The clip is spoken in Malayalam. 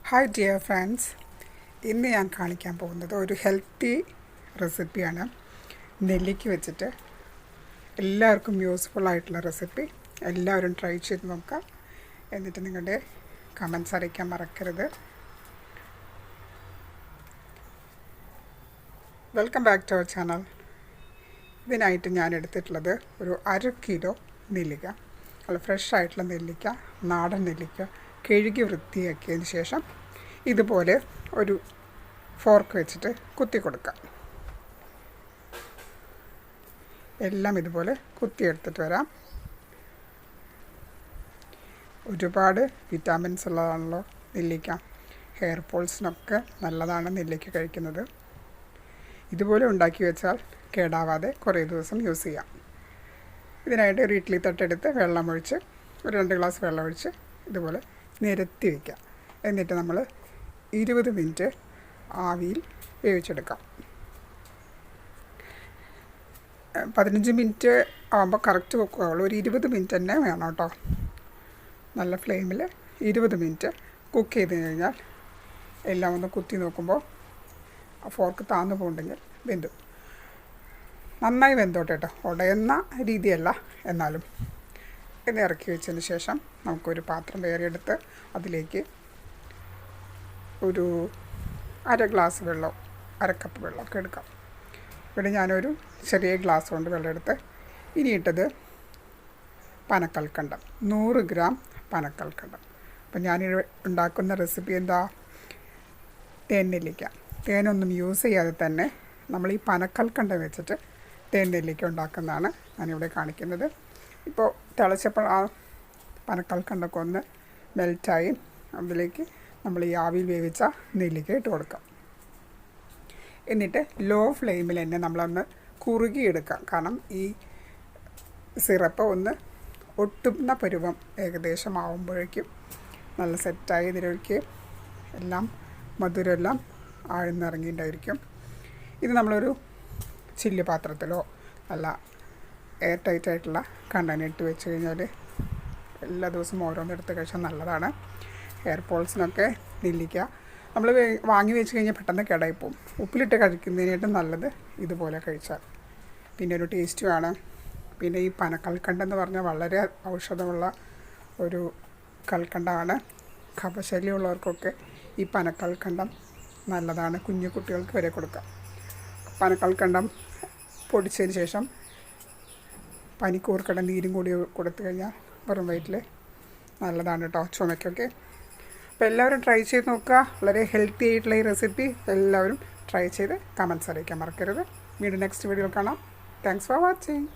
ഹായ് ഡിയർ ഫ്രണ്ട്സ്, ഇന്ന് ഞാൻ കാണിക്കാൻ പോകുന്നത് ഒരു ഹെൽത്തി റെസിപ്പിയാണ്. നെല്ലിക്ക വെച്ചിട്ട് എല്ലാവർക്കും യൂസ്ഫുൾ ആയിട്ടുള്ള റെസിപ്പി. എല്ലാവരും ട്രൈ ചെയ്ത് നോക്കാം. എന്നിട്ട് നിങ്ങളുടെ കമൻസ് അറിയിക്കാൻ മറക്കരുത്. Welcome back to our channel. ഇതിനായിട്ട് ഞാൻ എടുത്തിട്ടുള്ളത് ഒരു 1/2 കിലോ നെല്ലിക്ക. നല്ല ഫ്രഷ് ആയിട്ടുള്ള നെല്ലിക്ക, നാടൻ നെല്ലിക്ക കഴുകി വൃത്തിയാക്കിയതിന് ശേഷം ഇതുപോലെ ഒരു ഫോർക്ക് വെച്ചിട്ട് കുത്തി കൊടുക്കാം. എല്ലാം ഇതുപോലെ കുത്തിയെടുത്തിട്ട് വരാം. ഒരുപാട് വിറ്റാമിൻസ് ഉള്ളതാണല്ലോ നെല്ലിക്ക. ഹെയർ ഫോൾസിനൊക്കെ നല്ലതാണ് നെല്ലിക്ക കഴിക്കുന്നത്. ഇതുപോലെ ഉണ്ടാക്കി വെച്ചാൽ കേടാവാതെ കുറേ ദിവസം യൂസ് ചെയ്യാം. ഇതിനായിട്ട് ഒരു ഇഡ്ഡലി തട്ടെടുത്ത് വെള്ളമൊഴിച്ച് ഒരു 2 ഗ്ലാസ് വെള്ളമൊഴിച്ച് ഇതുപോലെ നിരത്തി വയ്ക്കാം. എന്നിട്ട് നമ്മൾ 20 മിനിറ്റ് ആവിയിൽ വേവിച്ചെടുക്കാം. 15 മിനിറ്റ് ആകുമ്പോൾ കറക്റ്റ് കുക്കാവുള്ളൂ. ഒരു 20 മിനിറ്റ് തന്നെ വേണം കേട്ടോ. നല്ല ഫ്ലെയിമിൽ 20 മിനിറ്റ് കുക്ക് ചെയ്ത് കഴിഞ്ഞാൽ എല്ലാം ഒന്ന് കുത്തി നോക്കുമ്പോൾ ഫോർക്ക് താന്നു പോകുന്നുണ്ടെങ്കിൽ വെന്തു. നന്നായി വെന്തോട്ടെ കേട്ടോ, ഉടയുന്ന രീതിയല്ല. എന്നാലും ഇത് ഇറക്കി വെച്ചതിന് ശേഷം നമുക്കൊരു പാത്രം വേറെയെടുത്ത് അതിലേക്ക് ഒരു 1/2 ഗ്ലാസ് വെള്ളം, 1/2 കപ്പ് വെള്ളമൊക്കെ എടുക്കാം. ഇവിടെ ഞാനൊരു ചെറിയ ഗ്ലാസ് കൊണ്ട് വെള്ളം എടുത്ത് ഇനിയിട്ടത് പനക്കൽക്കണ്ടം, 100 ഗ്രാം പനക്കൽക്കണ്ടം. അപ്പം ഞാൻ ഉണ്ടാക്കുന്ന റെസിപ്പി എന്താ? തേൻ നെല്ലിക്ക. തേനൊന്നും യൂസ് ചെയ്യാതെ തന്നെ നമ്മൾ ഈ പനക്കൽക്കണ്ടം വെച്ചിട്ട് തേൻ നെല്ലിക്ക ഉണ്ടാക്കുന്നതാണ് ഞാനിവിടെ കാണിക്കുന്നത്. ഇപ്പോൾ തിളച്ചപ്പോൾ ആ പനക്കൽക്കണ്ടമൊക്കെ ഒന്ന് മെൽറ്റായി അതിലേക്ക് നമ്മൾ ഈ ആവിയിൽ വേവിച്ച നെല്ലിക്ക ഇട്ട് കൊടുക്കാം. എന്നിട്ട് ലോ ഫ്ലെയിമിൽ തന്നെ നമ്മളൊന്ന് കുറുകിയെടുക്കാം. കാരണം ഈ സിറപ്പ് ഒന്ന് ഒട്ടുന്ന പരുവം ഏകദേശം ആവുമ്പോഴേക്കും നല്ല സെറ്റായി ഇതിലേക്ക് എല്ലാം മധുരമെല്ലാം ആഴ്ന്നിറങ്ങിയിട്ടുണ്ടായിരിക്കും. ഇത് നമ്മളൊരു ചില്ല് പാത്രത്തിലോ അല്ല എയർ ടൈറ്റ് ആയിട്ടുള്ള കണ്ടെയ്നർ ഇട്ട് വെച്ച് കഴിഞ്ഞാൽ എല്ലാ ദിവസവും ഓരോന്നെടുത്ത് കഴിച്ചാൽ നല്ലതാണ്. ഹെയർ ഫോൾസിനൊക്കെ നെല്ലിക്ക നമ്മൾ വാങ്ങി വെച്ച് കഴിഞ്ഞാൽ പെട്ടെന്ന് കേടായിപ്പോവും. ഉപ്പിലിട്ട് കഴിക്കുന്നതിനായിട്ട് നല്ലത് ഇതുപോലെ കഴിച്ചാൽ. പിന്നെ ഒരു ടേസ്റ്റുമാണ്. പിന്നെ ഈ പനക്കൽക്കണ്ടം എന്ന് പറഞ്ഞാൽ വളരെ ഔഷധമുള്ള ഒരു കൽക്കണ്ടമാണ്. കഫശല്യമുള്ളവർക്കൊക്കെ ഈ പനക്കൽക്കണ്ടം നല്ലതാണ്. കുഞ്ഞു കുട്ടികൾക്ക് വരെ കൊടുക്കാം. പനക്കൽക്കണ്ടം പൊടിച്ചതിന് ശേഷം പനിക്കൂർക്കട നീരും കൂടി കൊടുത്തു കഴിഞ്ഞാൽ വെറും വയറ്റിൽ നല്ലതാണ് കേട്ടോ, ചുമയ്ക്കൊക്കെ. അപ്പോൾ എല്ലാവരും ട്രൈ ചെയ്ത് നോക്കുക. വളരെ ഹെൽത്തി ആയിട്ടുള്ള ഈ റെസിപ്പി എല്ലാവരും ട്രൈ ചെയ്ത് കമൻസ് അറിയിക്കാൻ മറക്കരുത്. വീണ്ടും നെക്സ്റ്റ് വീഡിയോയിൽ കാണാം. Thanks for watching.